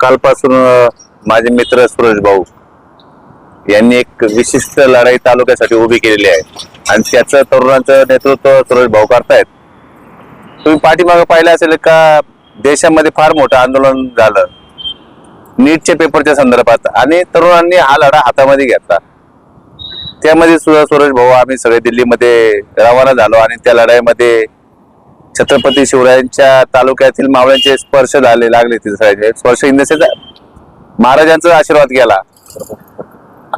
कालपासून माझे मित्र सुरेश भाऊ यांनी एक विशिष्ट लढाई तालुक्यासाठी उभी केलेली आहे आणि त्याचं तरुणांचं नेतृत्व सुरेश भाऊ करतायत. तुम्ही पाठीमागे पाहिलं असेल का देशामध्ये फार मोठं आंदोलन झालं नीटच्या पेपरच्या संदर्भात आणि तरुणांनी हा लढा हातामध्ये घेतला. त्यामध्ये सुद्धा सुरेश भाऊ आम्ही सगळे दिल्लीमध्ये रवाना झालो आणि त्या लढाईमध्ये छत्रपती शिवरायांच्या तालुक्यातील मावळ्यांचे स्पर्श लागले तिथे स्पर्श इंदसेचा महाराजांचा आशीर्वाद केला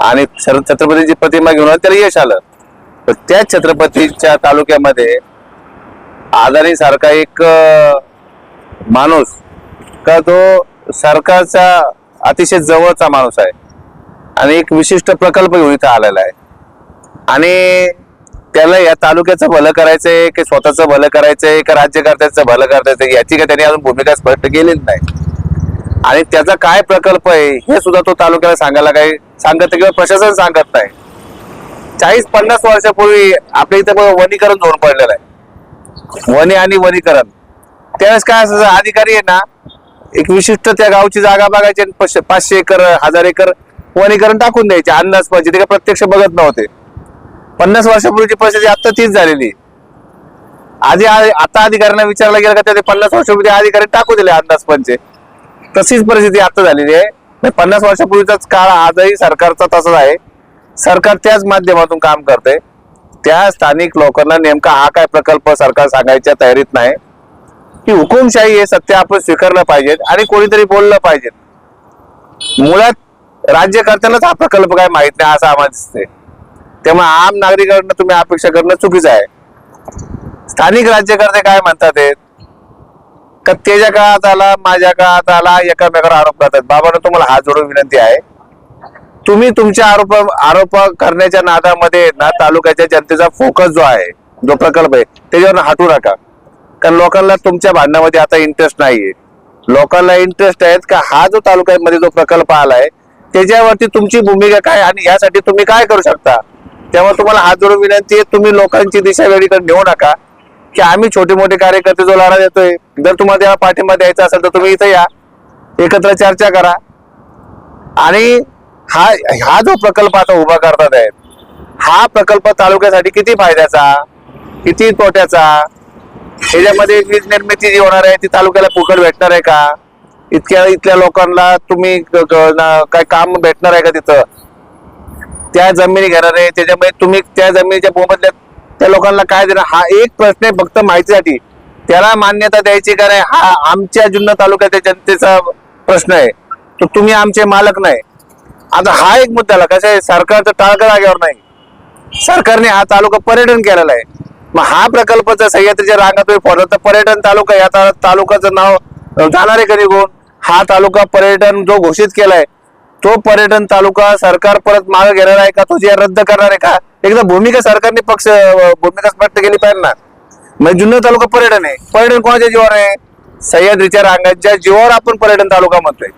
आणि छत्रपतीची प्रतिमा घेऊन त्याला यश आलं. तर त्या छत्रपतीच्या तालुक्यामध्ये आदानी सारखा एक माणूस का तो सरकारचा अतिशय जवळचा माणूस आहे आणि एक विशिष्ट प्रकल्प घेऊन इथं आलेला आहे आणि त्याला या तालुक्याचं भलं करायचंय की स्वतःचं भलं करायचंय का राज्यकर्त्याचं भलं करायचंय याची का त्यांनी अजून भूमिका स्पष्ट केलेली नाही आणि त्याचा काय प्रकल्प आहे हे सुद्धा तो तालुक्याला सांगायला काही सांगत किंवा प्रशासन सांगत नाही. 40-50 वर्षापूर्वी आपल्या इथं वनीकरण धोरण पडलेलं आहे. वने आणि वनीकरण त्यावेळेस काय असायचं अधिकारी आहे ना एक विशिष्ट त्या गावची जागा बघायची 500 एकर 1000 एकर वनीकरण टाकून द्यायचे अंदाज पाहिजे ते का प्रत्यक्ष बघत नव्हते. 50 वर्षापूर्वीची परिस्थिती आता तीच झालेली. आधी आता अधिकाऱ्यांना विचारला गेलं का ते 50 वर्षापूर्वी अधिकारी टाकू दिले अंदाज पंचे तशीच परिस्थिती आता झालेली आहे. 50 वर्षापूर्वीचाच काळ आजही सरकारचा तसाच आहे. सरकार त्याच माध्यमातून काम करते. त्या स्थानिक लोकांना नेमका हा काय प्रकल्प सरकार सांगायच्या तयारीत नाही की हुकुमशाही हे सत्य आपण स्वीकारलं पाहिजे आणि कोणीतरी बोललं पाहिजे. मुळात राज्यकर्त्यांनाच हा प्रकल्प काय माहित नाही असं आम्हाला दिसते. त्यामुळे आम नागरिकांना तुम्ही अपेक्षा करणं चुकीचं आहे. स्थानिक राज्यकर्ते काय म्हणतात का त्याच्या काळात आला माझ्या काळात आला एकामेकावर आरोप करतात. बाबांना तुम्हाला हात जोडून विनंती आहे तुम्ही तुमच्या आरोप करण्याच्या नादामध्ये ना तालुक्याच्या जनतेचा फोकस जो आहे जो प्रकल्प आहे त्याच्यावर हटू नका. कारण लोकांना तुमच्या भांडणामध्ये आता इंटरेस्ट नाहीये. लोकांना इंटरेस्ट आहेत का हा जो तालुक्यामध्ये जो प्रकल्प आलाय त्याच्यावरती तुमची भूमिका काय आणि यासाठी तुम्ही काय करू शकता. त्यामुळे तुम्हाला हात जोडून विनंती आहे तुम्ही लोकांची दिशा वेगळीकडे नेऊ नका की आम्ही छोटे मोठे कार्यकर्ते जो लढा देतोय जर तुम्हाला त्याला पाठिंबा द्यायचा असेल तर तुम्ही इथे या एकत्र चर्चा करा आणि हा जो प्रकल्प आता उभा करतात आहेत हा प्रकल्प तालुक्यासाठी किती फायद्याचा किती तोट्याचा ह्याच्यामध्ये वीज निर्मिती जी होणार आहे ती तालुक्याला फुकट भेटणार आहे का इथल्या लोकांना तुम्ही काय काम भेटणार आहे का तिथं त्या जमिनी घेणार आहे त्याच्यामुळे तुम्ही त्या जमिनीच्या मोबदल्यात त्या लोकांना काय देणार हा एक प्रश्न आहे फक्त माहितीसाठी. त्याला मान्यता द्यायची का नाही हा आमच्या जुन्नर तालुक्याच्या जनतेचा प्रश्न आहे. तर तुम्ही आमचे मालक नाही. आता हा एक मुद्द्याला कसं आहे सरकारचं टाळकं जागेवर नाही. सरकारने हा तालुका पर्यटन केलेला आहे. मग हा प्रकल्प जर सह्याद्रीच्या रांगात फोडला तर पर्यटन तालुका या तालुक्याचं नाव जाणार आहे कधी कोण. हा तालुका पर्यटन जो घोषित केलाय तो पर्यटन तालुका सरकार परत मागे घेणार आहे का तो जे रद्द करणार आहे का एकदा भूमिका सरकारने भूमिका स्पष्ट केली पाहिजे ना. म्हणजे जुन्नर तालुका पर्यटन आहे. पर्यटन कोणाच्या जीवावर आहे सह्याद्रीच्या रांगाच्या जीवावर आपण पर्यटन तालुका म्हणतोय.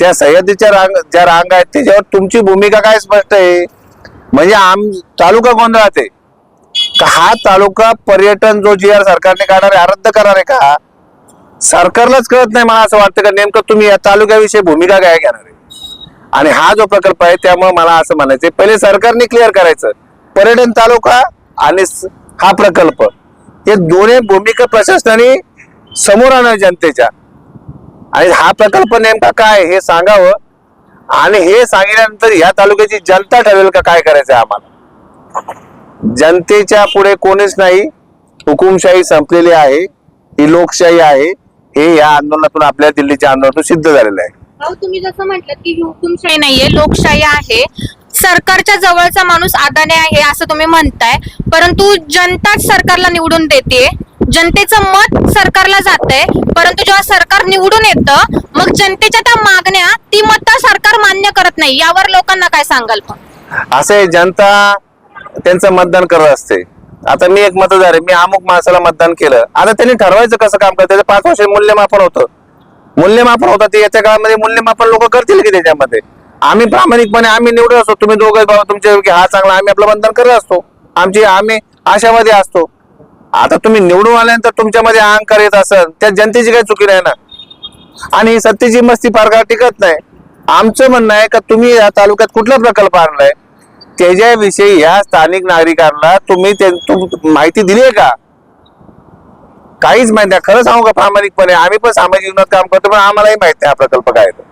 त्या सह्याद्रीच्या ज्या रांगा आहेत त्याच्यावर तुमची भूमिका काय स्पष्ट आहे म्हणजे तालुका गोंधळात आहे का हा तालुका पर्यटन जो जी आर सरकारने काढणार आहे रद्द करणार आहे का सरकारलाच कळत नाही. मला असं वाटतं का नेमकं तुम्ही या तालुक्याविषयी भूमिका काय घेणार आहे आणि हा जो प्रकल्प आहे त्यामुळे मला असं म्हणायचं पहिले सरकारने क्लिअर करायचं पर्यटन तालुका आणि हा प्रकल्प हे दोन्ही भूमिका प्रशासनाने समोर आणणार जनतेच्या आणि हा प्रकल्प नेमका काय हे सांगावं आणि हे सांगितल्यानंतर या तालुक्याची जनता ठरवेल का काय करायचंय आम्हाला. जनतेच्या पुढे कोणीच नाही. हुकुमशाही संपलेली आहे ही लोकशाही आहे हे या आंदोलनातून आपल्या दिल्लीच्या आंदोलनातून सिद्ध झालेलं आहे. तुम्ही जसं म्हटलं की हुकुमशाही नाहीये लोकशाही आहे. सरकारच्या जवळचा माणूस अदानी आहे असं तुम्ही म्हणताय परंतु जनताच सरकारला निवडून देते. जनतेचं मत सरकारला जातंय परंतु जेव्हा सरकार निवडून येतं मग जनतेच्या त्या मागण्या ती मत सरकार मान्य करत नाही. यावर लोकांना काय सांगाल पण असे जनता त्यांचं मतदान करत असते. आता मी एक मतदार आहे मी अमुक माणसाला मतदान केलं आता त्यांनी ठरवायचं कसं काम करतं त्याचं 5 वर्ष मूल्यमापन होतं ते याच्या काळामध्ये मूल्यमापन लोक करतील की त्याच्यामध्ये आम्ही प्रामाणिकपणे आम्ही निवडत असतो. तुम्ही दोघं बाबा तुमच्यापैकी हा चांगला आम्ही आपलं मतदान करत असतो आम्ही आशामध्ये असतो. आता तुम्ही निवडून आल्यानंतर तुमच्यामध्ये अहंकार येत असेल त्या जनतेची काही चुकी नाही ना. आणि सत्तेची मस्ती फार काळ टिकत नाही. आमचं म्हणणं आहे का तुम्ही या तालुक्यात कुठला प्रकल्प आणलाय त्याच्याविषयी या स्थानिक नागरिकांना तुम्ही माहिती दिली आहे का? काहीच माहिती नाही. खरं सांगू का प्रामाणिकपणे, आम्ही पण सामाजिक जीवनात काम करतो पण आम्हालाही माहिती नाही हा प्रकल्प काय आहे तो.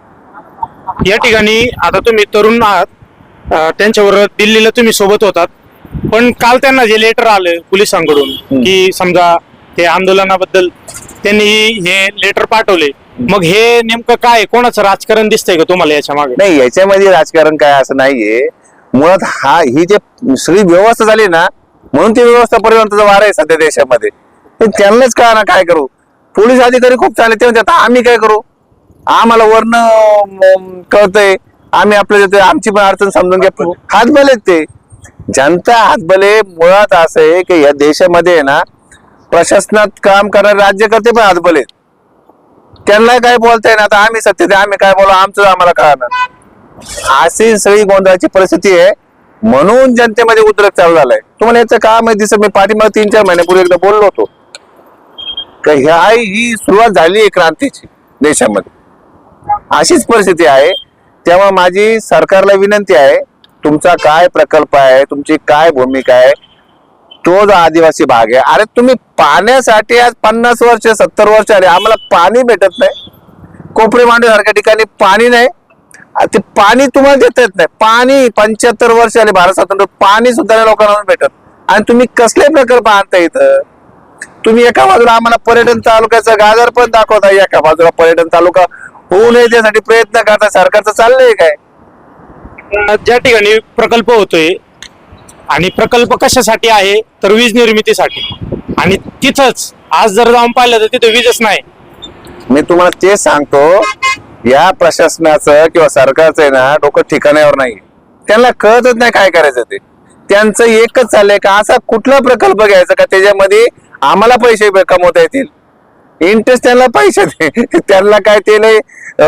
या ठिकाणी आता तुम्ही तरुण आहात, त्यांच्यावर दिल्लीला तुम्ही सोबत होतात, पण काल त्यांना जे लेटर आलं पोलिसांकडून की समजा हे आंदोलनाबद्दल त्यांनी हे लेटर पाठवले, मग हे नेमकं काय, कोणाचं राजकारण दिसतंय का तुम्हाला याच्या मागे? नाही, याच्यामध्ये राजकारण काय असं नाहीये. मुळात ही जे सगळी व्यवस्था झाली ना, म्हणून ती व्यवस्था परिवर्तनाचा वार आहे सध्या देशामध्ये. त्यांनाच कळा ना काय करू. पोलीस अधिकारी खूप चांगले, ते म्हणतात आम्ही काय करू, आम्हाला वरनं कळतंय, आम्ही आपल्या आमची पण अडचण समजून घ्या. हातबल आहेत ते, जनता हातबले. मुळात असं आहे की या देशामध्ये आहे ना, प्रशासनात काम करणारे राज्यकर्ते पण हातबल आहेत. त्यांना काय बोलताय ना, आता आम्ही सत्तेत आम्ही काय बोलू, आमचं आम्हाला कळणार. अशी सगळी गोंधळाची परिस्थिती आहे, म्हणून जनतेमध्ये उद्रेक चालू झालाय. तुम्हाला याचं काय माहिती दिसत, मी पाठीमागे 3-4 महिन्यापूर्वी एकदा बोललो होतो का ही सुरुवात झाली आहे क्रांतीची देशामध्ये. अशीच परिस्थिती आहे. तेव्हा माझी सरकारला विनंती आहे, तुमचा काय प्रकल्प आहे, तुमची काय भूमिका आहे, तो जो आदिवासी भाग आहे. अरे तुम्ही पाण्यासाठी आज 50 वर्ष 70 वर्ष आले, आम्हाला पाणी भेटत नाही. कोपरे मांडव्यासारख्या ठिकाणी पाणी नाही. ते पाणी तुम्हाला देता येत नाही. पाणी 75 वर्ष आले भारत स्वातंत्र्य, पाणी सुद्धा लोकांना भेटत. आणि तुम्ही कसले प्रकल्प आणता इथं? तुम्ही एका बाजूला आम्हाला पर्यटन तालुक्याचं गाजर पण दाखवता, एका बाजूला पर्यटन तालुका होऊ नये त्यासाठी प्रयत्न करता. सरकारचं चाललंय काय? ज्या ठिकाणी प्रकल्प होतोय, आणि प्रकल्प कशासाठी आहे तर वीज निर्मितीसाठी, आणि तिथंच आज जर जाऊन पाहिलं तर तिथे वीजच नाही. मी तुम्हाला तेच सांगतो, या प्रशासनाचं किंवा सरकारचं आहे ना, डोकं ठिकाण्यावर नाही. त्यांना कळतच नाही काय करायचं ते. त्यांचं एकच चाललंय का असा कुठला प्रकल्प घ्यायचा का त्याच्यामध्ये आम्हाला पैसे कमवता येतील. इंटरेस्ट त्यांना पैसे त्यांना काय ते नाही,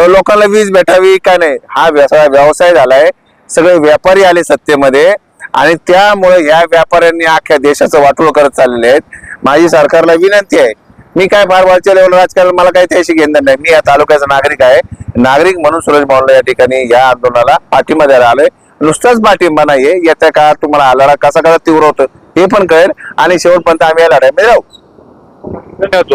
लोकांना वीज भेटावी का नाही, हा व्यवसाय झालाय. सगळे व्यापारी आले सत्तेमध्ये आणि त्यामुळे या व्यापाऱ्यांनी अख्ख्या देशाचं वाटोळ करत चाललेले आहेत. माझी सरकारला विनंती आहे, मी काय फार वरच्या लेवल राजकारण मला काही त्याशी घेणं नाही. मी या तालुक्याचा नागरिक आहे. नागरिक म्हणून सुरेश भाऊला या ठिकाणी या आंदोलनाला पाठिंबा द्यायला आलोय. नुसताच पाठिंबा नाहीये, येत्या काळात तुम्हाला आलारा कसा तीव्र होतं हे पण कळेल आणि शेवटपर्यंत आम्ही या लढाईमध्ये राहू. धन्यवाद.